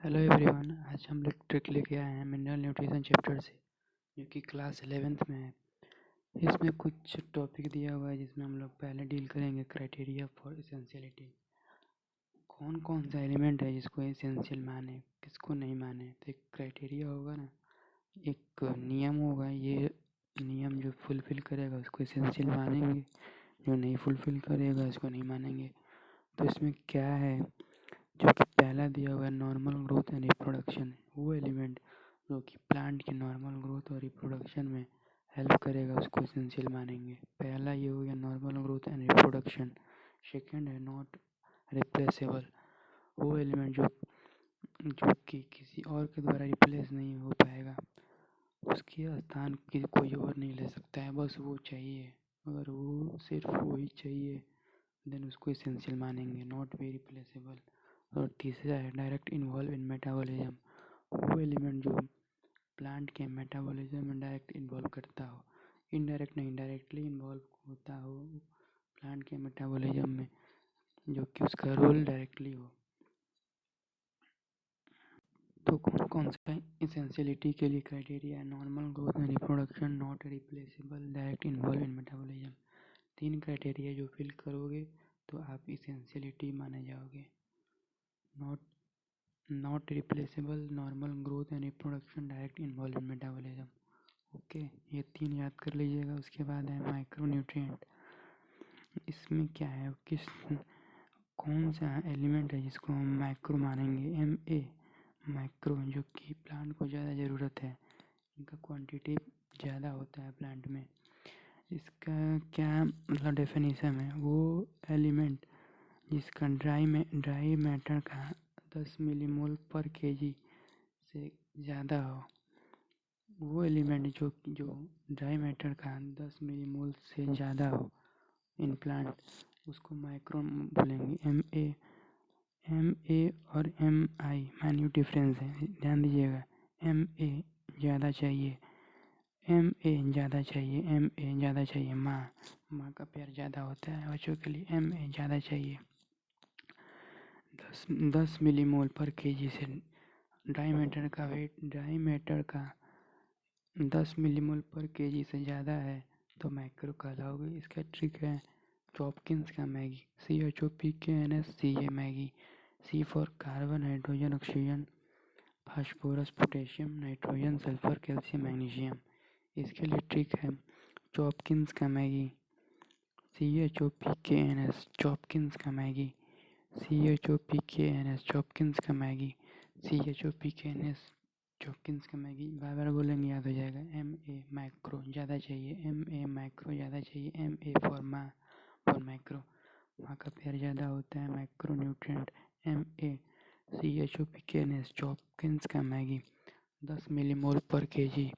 Hello everyone. आज हम लोग ट्रिक लेके आए हैं मिनरल न्यूट्रिशन चैप्टर से, जो कि क्लास 11th में है। इसमें कुछ टॉपिक दिया हुआ है जिसमें हम लोग पहले डील करेंगे क्राइटेरिया फॉर एसेंशियलिटी। कौन कौन सा एलिमेंट है जिसको एसेंशियल माने, किसको नहीं माने। तो एक क्राइटेरिया होगा ना, एक नियम होगा। ये नियम जो फुलफ़िल करेगा उसको एसेंशियल मानेंगे, जो नहीं फुलफ़िल करेगा उसको नहीं मानेंगे। तो इसमें क्या है, जो कि पहला दिया हुआ है नॉर्मल ग्रोथ एंड रिप्रोडक्शन। वो एलिमेंट जो कि प्लांट की नॉर्मल ग्रोथ और रिप्रोडक्शन में हेल्प करेगा उसको एसेंशियल मानेंगे। पहला ये हो गया normal growth and reproduction. Second है नॉट रिप्लेसेबल। वो एलिमेंट जो कि किसी और के द्वारा रिप्लेस नहीं हो पाएगा, उसके स्थान की कोई और नहीं ले सकता है, बस वो चाहिए। अगर वो सिर्फ वही चाहिए देन उसको एसेंशियल मानेंगे, नॉट बी रिप्लेसेबल। और तीसरा है डायरेक्ट इन्वॉल्व इन मेटाबॉलिज्म। वो एलिमेंट जो प्लांट के मेटाबॉलिज्म में डायरेक्ट इन्वॉल्व करता हो, इनडायरेक्ट नहीं डायरेक्टली इन्वॉल्व होता हो प्लांट के मेटाबॉलिज्म में, जो कि उसका रोल डायरेक्टली हो। तो कौन कौन सा एसेंशियलिटी के लिए क्राइटेरिया है? Normal growth and reproduction, not replaceable, direct involve in metabolism. 3 criteria जो फिल करोगे तो आप एसेंशियलिटी माने जाओगे। Not replaceable, normal growth and reproduction, direct involve in metabolism. Okay, ये 3 याद कर लीजिएगा। उसके बाद है माइक्रो न्यूट्रिएंट। इसमें क्या है, कौन सा एलिमेंट है जिसको हम माइक्रो मानेंगे? MA माइक्रो, जो कि प्लांट को ज़्यादा ज़रूरत है, इनका क्वांटिटी ज़्यादा होता है प्लांट में। इसका क्या मतलब डेफिनेशन है? वो एलिमेंट जिसका ड्राई मैटर का 10 मिलीमोल पर केजी से ज़्यादा हो। वो एलिमेंट जो ड्राई मैटर का 10 मिलीमोल से ज़्यादा हो इन प्लांट, उसको माइक्रो बोलेंगे। MA और MI माइन्यूट डिफरेंस है, ध्यान दीजिएगा। MA ज़्यादा चाहिए, MA ज़्यादा चाहिए, MA ज़्यादा चाहिए। माँ का प्यार ज़्यादा होता है बच्चों के लिए। MA ज़्यादा चाहिए। 10 मिलीमोल पर केजी से ड्राई मैटर का 10 मिलीमोल पर केजी से ज़्यादा है तो माइक्रो कहलाओगे। इसका ट्रिक है चॉपकिंस का Maggi, CHOPKNS Maggi. C for carbon, hydrogen, oxygen, phosphorus, potassium, nitrogen, sulphur, calcium, magnesium. इसके लिए ट्रिक है चॉपकिंस का मैगी, CHOPKNS, चॉपकिंस का मैगी, CHOPKNS, चॉपकिंस का मैगी, CHOPKNS, चॉपकिंस का मैगी। बार बार बोलेंगे, याद हो जाएगा। MA माइक्रो ज़्यादा चाहिए, MA माइक्रो ज़्यादा चाहिए, MA फॉर माँ, फॉर माइक्रो, माँ का प्यार ज़्यादा होता है। माइक्रो न्यूट्रिएंट MA, CHOPKNS, चॉपकिंस का Maggi. 10 millimole per KG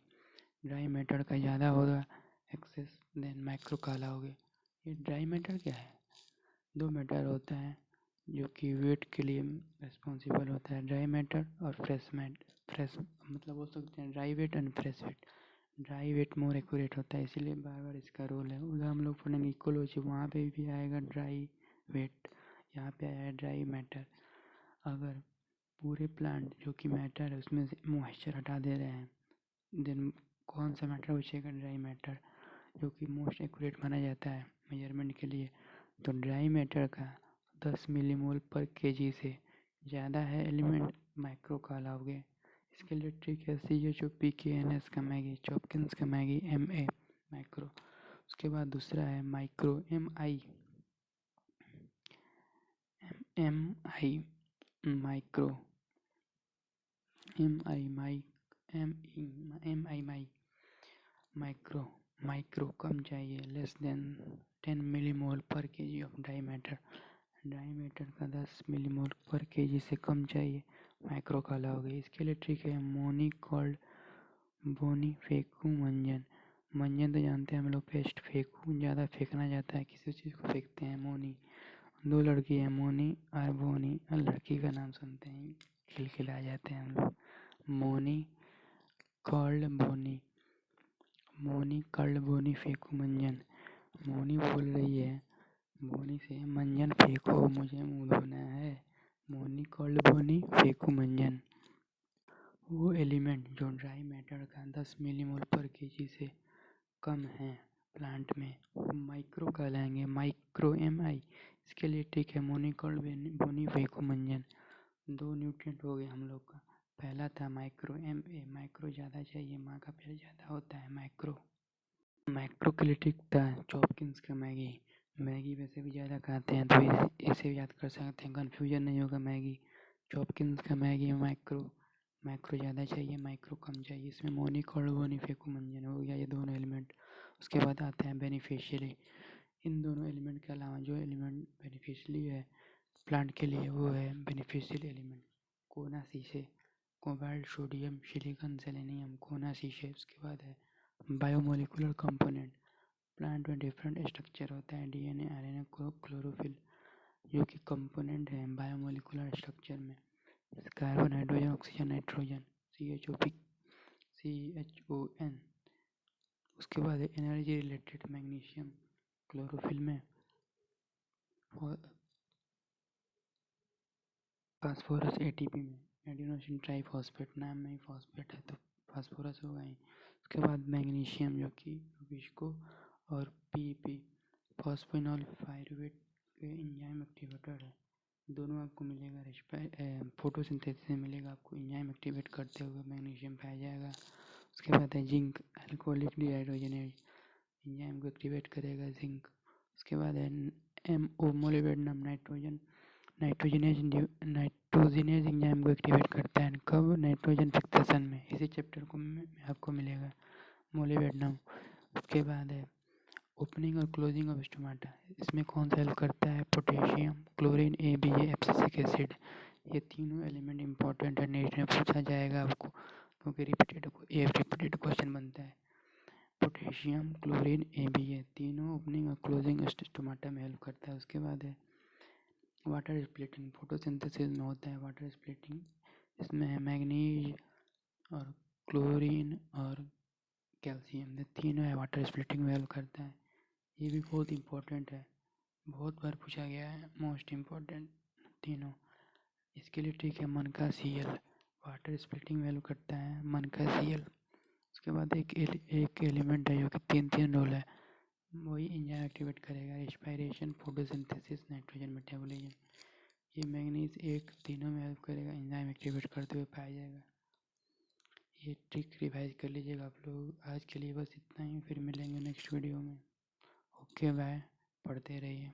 dry matter का ज़्यादा होगा एक्सेस, देन माइक्रो कहलाओगे। ये ड्राई मैटर क्या है? 2 मैटर होता है जो कि वेट के लिए रिस्पॉन्सिबल होता है, ड्राई मैटर और फ्रेश मतलब बोल सकते हैं dry weight and fresh weight. Dry weight more accurate होता है, इसीलिए बार बार इसका रोल है। उधर हम लोग पढ़ेंगे इकोलॉजी, वहाँ पे भी आएगा ड्राई वेट, यहाँ पे आया है ड्राई मैटर। अगर पूरे प्लांट जो कि मैटर है उसमें से मॉइस्चर हटा दे रहे हैं, देन कौन सा मैटर बचेगा? ड्राई मैटर, जो कि मोस्ट एक्यूरेट माना जाता है मेजरमेंट के लिए। तो ड्राई मैटर का 10 मिलीमोल पर केजी से ज़्यादा है एलिमेंट, माइक्रो कहलाओगे। इसके लिए ट्रिक है CHOPKNS का मैगी, चॉपकिंस का मैगी, MA माइक्रो। उसके बाद दूसरा है micro, MI micro, micro. Micro कम चाहिए, less than 10 millimole per kg of dry matter. Dry matter का 10 मिलीमोल पर केजी से कम चाहिए, माइक्रो कहलाओगे। इसके लिए ट्रिक है मोनी कॉल्ड बोनी फेंकू मंजन। मंजन तो जानते हैं हम लोग, पेस्ट फेंकू, ज़्यादा फेंकना जाता है, किसी चीज़ को फेंकते हैं। मोनी, 2 लड़की है मोनी और बोनी, और लड़की का नाम सुनते हैं खिलखिला जाते हैं हम लोग। मोनी कॉल्ड बोनी, मोनी कॉल्ड बोनी फेंकू मंजन। मोनी बोल रही है बोनी से, मंजन फेंको मुझे मुँह धोना है। मोनी कॉल्ड बोनी फेंकू मंजन। वो एलिमेंट जो ड्राई मैटर का 10 मिलीमोल पर केजी से कम है प्लांट में, वो माइक्रो कहलाएंगे, माइक्रो MI। इसके लिए ठीक है मोनिकॉल्ड बोनीफेकुमंजन। 2 न्यूट्रिएंट हो गए हम लोग का। पहला था माइक्रो MA, माइक्रो ज़्यादा चाहिए, माँ का प्यार ज़्यादा होता है माइक्रो। माइक्रो के लिए ठीक था चॉपकिंस का मैगी। मैगी वैसे भी ज़्यादा खाते हैं तो इसे याद कर सकते हैं, कन्फ्यूजन नहीं होगा। मैगी चॉपकिंस का मैगी माइक्रो, माइक्रो ज़्यादा चाहिए माइक्रो कम चाहिए। इसमें मोनिकॉल्ड बोनीफेकुमंजन हो गया ये दोनों एलिमेंट। उसके बाद आता है बेनिफिशियरी। इन दोनों एलिमेंट के अलावा जो एलिमेंट बेनिफिशियली है प्लांट के लिए वो है बेनिफिशियल एलिमेंट। कोना शीशे, कोबाल्ट, सोडियम, सिलिकॉन, सेलेनियम, कोना शीशे। उसके बाद है बायोमोलिकुलर कंपोनेंट। प्लांट में डिफरेंट स्ट्रक्चर होता है, DNA, RNA, क्लोरोफिल, जो कि कंपोनेंट है बायोमोलिकुलर स्ट्रक्चर में। Carbon, hydrogen, oxygen, nitrogen, CHON। उसके बाद है एनर्जी रिलेटेड मैग्नीशियम क्लोरोफिल में, और फास्फोरस ATP में, एडिनोसिन ट्राइफॉस्फेट, नाम में ही फॉस्फेट है तो फास्फोरस होगा ही। उसके बाद मैग्नीशियम जो कि विस्को और PEP, फॉस्फेनॉल पायरुवेट के एंजाइम एक्टिवेटर है। दोनों आपको मिलेगा फोटोसिंथेसिस में मिलेगा आपको, एंजाइम एक्टिवेट करते हुए मैग्नीशियम पाया जाएगा। उसके बाद है जिंक, अल्कोहलिक डिहाइड्रोजनेज, एंजाइम को एक्टिवेट करेगा जिंक। उसके बाद है MO, मोलिब्डेनम, नाइट्रोजिनेज एंजाइम को एक्टिवेट करता है कब, नाइट्रोजन फिक्सेशन में। इसी चैप्टर को में आपको मिलेगा मोलिब्डेनम। उसके बाद है ओपनिंग और क्लोजिंग ऑफ स्टोमाटा। इसमें कौन सा हेल्प करता है, potassium, chlorine, ABA, abscisic acid. ये तीनों एलिमेंट इंपॉर्टेंट है, नेक्स्ट में पूछा जाएगा आपको क्योंकि रिपीटेड क्वेश्चन बनता है। पोटेशियम, क्लोरीन, ABA तीनों ओपनिंग और क्लोजिंग स्टोमाटा में हेल्प करता है। उसके बाद है वाटर स्प्लिटिंग, फोटोसिंथेसिस में होता है वाटर स्प्लिटिंग। इसमें है मैग्नीज और क्लोरीन और कैल्शियम, ये तीनों है वाटर स्प्लिटिंग में हेल्प करता है। ये भी बहुत इंपॉर्टेंट है, बहुत बार पूछा गया है, मोस्ट इम्पॉर्टेंट तीनों। इसके लिए ठीक है मन का Cl, वाटर स्प्लिटिंग में हेल्प करता है मन का Cl। उसके बाद एक एलिमेंट है जो कि तीन रोल है, वही एंजाइम एक्टिवेट करेगा, रेस्पिरेशन, फोटोसिंथेसिस, नाइट्रोजन मेटाबॉलिज्म। ये मैग्नीज एक तीनों में हेल्प करेगा, एंजाइम एक्टिवेट करते हुए पाया जाएगा। ये ट्रिक रिवाइज कर लीजिएगा आप लोग। आज के लिए बस इतना ही, फिर मिलेंगे नेक्स्ट वीडियो में। ओके बाय, पढ़ते रहिए।